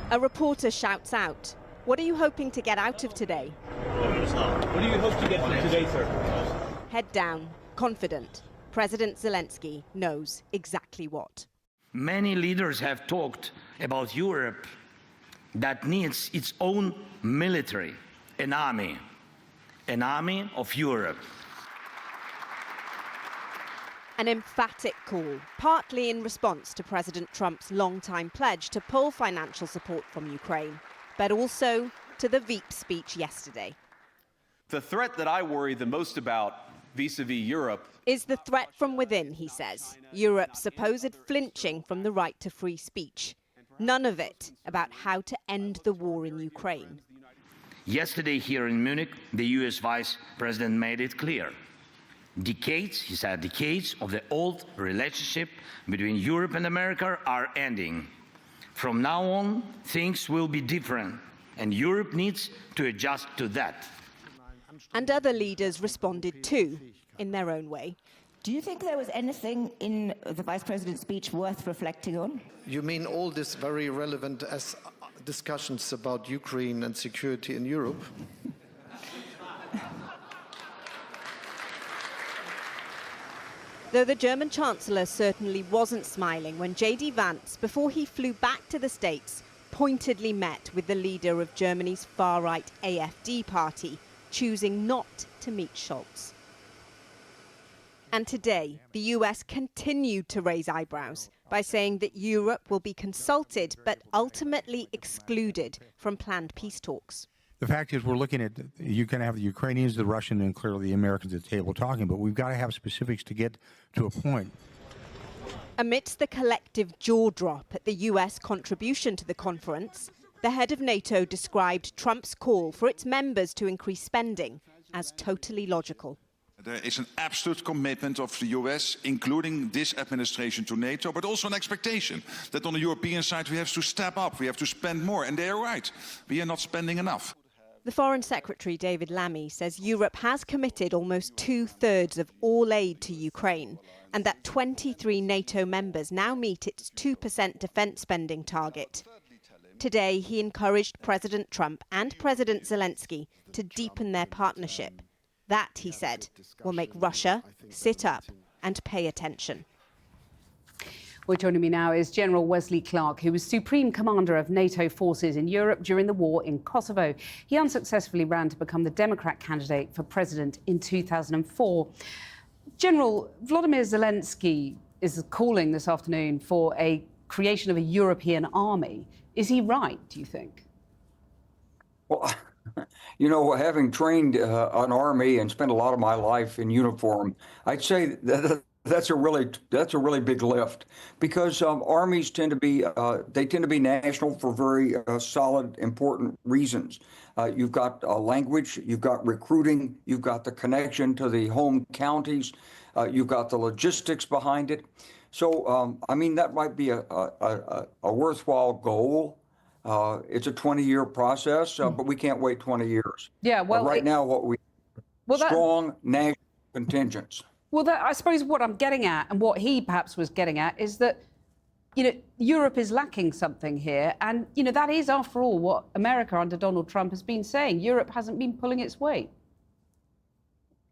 A reporter shouts out, "What are you hoping to get out of today?" What do you hope to get from today, sir? Head down, confident. President Zelenskyy knows exactly what. Many leaders have talked about Europe that needs its own military, an army of Europe. An emphatic call, partly in response to President Trump's long-time pledge to pull financial support from Ukraine, but also to the Veep speech yesterday. The threat that I worry the most about vis-a-vis Europe is the threat from within, he says. Europe's supposed flinching from the right to free speech. None of it about how to end the war in Ukraine. Yesterday here in Munich, the US Vice President made it clear. Decades, he said, decades of the old relationship between Europe and America are ending. From now on, things will be different, and Europe needs to adjust to that. And other leaders responded too, in their own way. Do you think there was anything in the Vice President's speech worth reflecting on? You mean all this very relevant as discussions about Ukraine and security in Europe? Though the German Chancellor certainly wasn't smiling when J.D. Vance, before he flew back to the States, pointedly met with the leader of Germany's far-right AfD party, choosing not to meet Scholz. And today, the US continued to raise eyebrows by saying that Europe will be consulted but ultimately excluded from planned peace talks. The fact is, we're looking at, you can have the Ukrainians, the Russians, and clearly the Americans at the table talking, but we've got to have specifics to get to a point. Amidst the collective jaw drop at the US contribution to the conference, the head of NATO described Trump's call for its members to increase spending as totally logical. There is an absolute commitment of the US, including this administration, to NATO, but also an expectation that on the European side we have to step up, we have to spend more, and they are right. We are not spending enough. The Foreign Secretary, David Lammy, says Europe has committed almost 2/3 of all aid to Ukraine, and that 23 NATO members now meet its 2% defence spending target. Today, he encouraged President Trump and President Zelenskyy to deepen their partnership. That, he said, will make Russia sit up and pay attention. Well, joining me now is General Wesley Clark, who was Supreme Commander of NATO forces in Europe during the war in Kosovo. He unsuccessfully ran to become the Democrat candidate for president in 2004. General, Vladimir Zelenskyy is calling this afternoon for a creation of a European army. Is he right, do you think? Well, you know, having trained an army and spent a lot of my life in uniform, I'd say that that's a really big lift, because armies tend to be national for very solid, important reasons. You've got language, you've got recruiting, you've got the connection to the home counties, you've got the logistics behind it. So, I mean, that might be a worthwhile goal. It's a 20-year process, but we can't wait 20 years. Yeah, well, right now, strong national contingents. Well, I suppose what I'm getting at, and what he perhaps was getting at, is that, you know, Europe is lacking something here. And, you know, that is, after all, what America under Donald Trump has been saying. Europe hasn't been pulling its weight.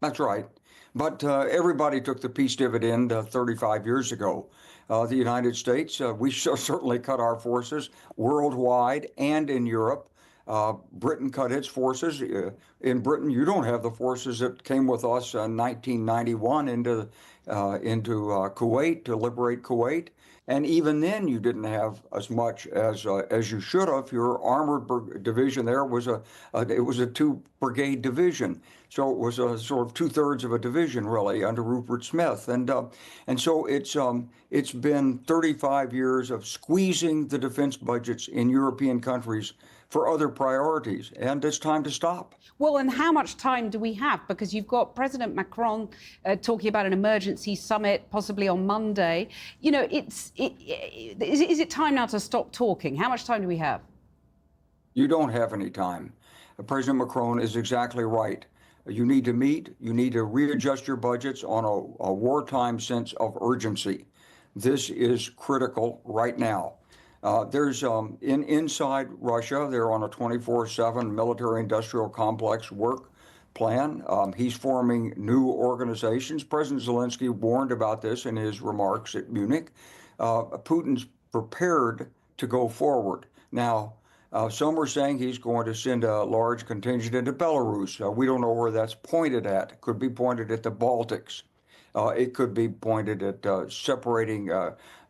That's right. But everybody took the peace dividend 35 years ago. The United States, we certainly cut our forces worldwide and in Europe. Britain cut its forces. In Britain, you don't have the forces that came with us in 1991 into Kuwait to liberate Kuwait. And even then, you didn't have as much as you should have. Your armored division there was it was a 2-brigade division, so it was a sort of 2/3 of a division really under Rupert Smith, and so it's been 35 years of squeezing the defense budgets in European countries for other priorities, and it's time to stop. Well, and how much time do we have? Because you've got President Macron talking about an emergency summit, possibly on Monday. You know, is it time now to stop talking? How much time do we have? You don't have any time. President Macron is exactly right. You need to meet, you need to readjust your budgets on a wartime sense of urgency. This is critical right now. There's inside Russia, they're on a 24/7 military-industrial complex work plan. He's forming new organizations. President Zelenskyy warned about this in his remarks at Munich. Putin's prepared to go forward. Now, some are saying he's going to send a large contingent into Belarus. We don't know where that's pointed at. It could be pointed at the Baltics. It could be pointed at separating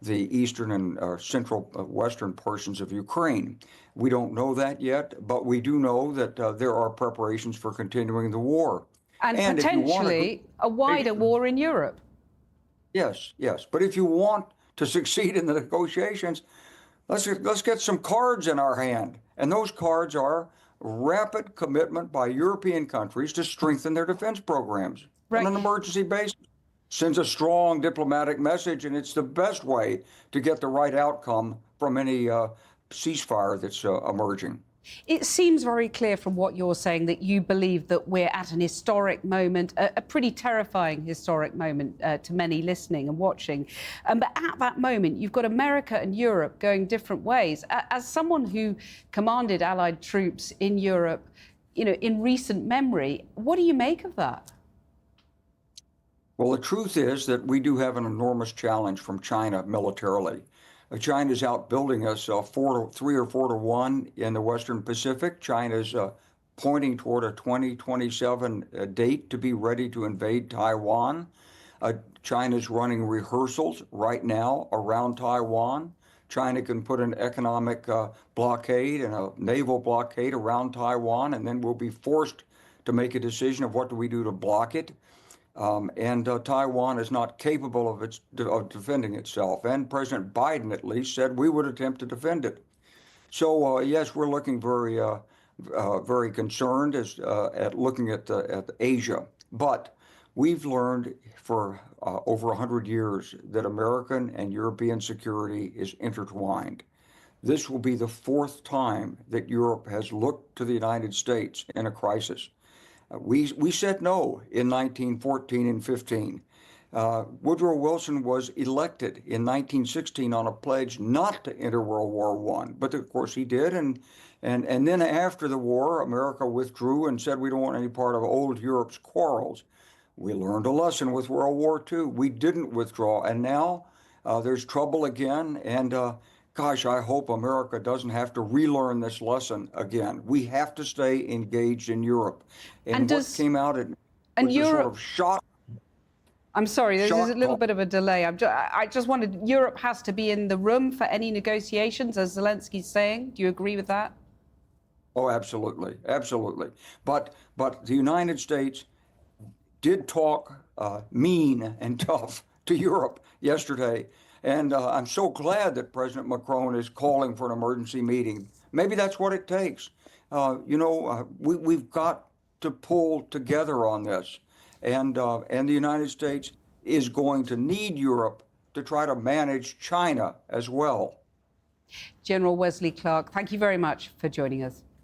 the eastern and central western portions of Ukraine. We don't know that yet, but we do know that there are preparations for continuing the war. And potentially a wider war in Europe. Yes, yes. But if you want to succeed in the negotiations, let's get some cards in our hand. And those cards are rapid commitment by European countries to strengthen their defense programs on an emergency basis. Sends a strong diplomatic message, and it's the best way to get the right outcome from any ceasefire that's emerging. It seems very clear from what you're saying that you believe that we're at an historic moment, a pretty terrifying historic moment to many listening and watching. But at that moment, you've got America and Europe going different ways. As someone who commanded Allied troops in Europe, in recent memory, what do you make of that? Well, the truth is that we do have an enormous challenge from China militarily. China's outbuilding us 3 or 4 to 1 in the Western Pacific. China's pointing toward a 2027 date to be ready to invade Taiwan. China's running rehearsals right now around Taiwan. China can put an economic blockade and a naval blockade around Taiwan, and then we'll be forced to make a decision of what do we do to block it. Taiwan is not capable of defending itself. And President Biden, at least, said we would attempt to defend it. So, yes, we're looking very concerned at looking at Asia. But we've learned for over 100 years that American and European security is intertwined. This will be the 4th time that Europe has looked to the United States in a crisis. We said no in 1914 and 15. Woodrow Wilson was elected in 1916 on a pledge not to enter World War I, but of course he did. And then after the war, America withdrew and said we don't want any part of old Europe's quarrels. We learned a lesson with World War II. We didn't withdraw, and now there's trouble again. And gosh, I hope America doesn't have to relearn this lesson again. We have to stay engaged in Europe. And what came out was a sort of shock. I'm sorry, there's a little bit of a delay. I just wanted, Europe has to be in the room for any negotiations, as Zelensky's saying. Do you agree with that? Oh, absolutely, absolutely. But the United States did talk mean and tough to Europe yesterday. And I'm so glad that President Macron is calling for an emergency meeting. Maybe that's what it takes. We've got to pull together on this. And the United States is going to need Europe to try to manage China as well. General Wesley Clark, thank you very much for joining us.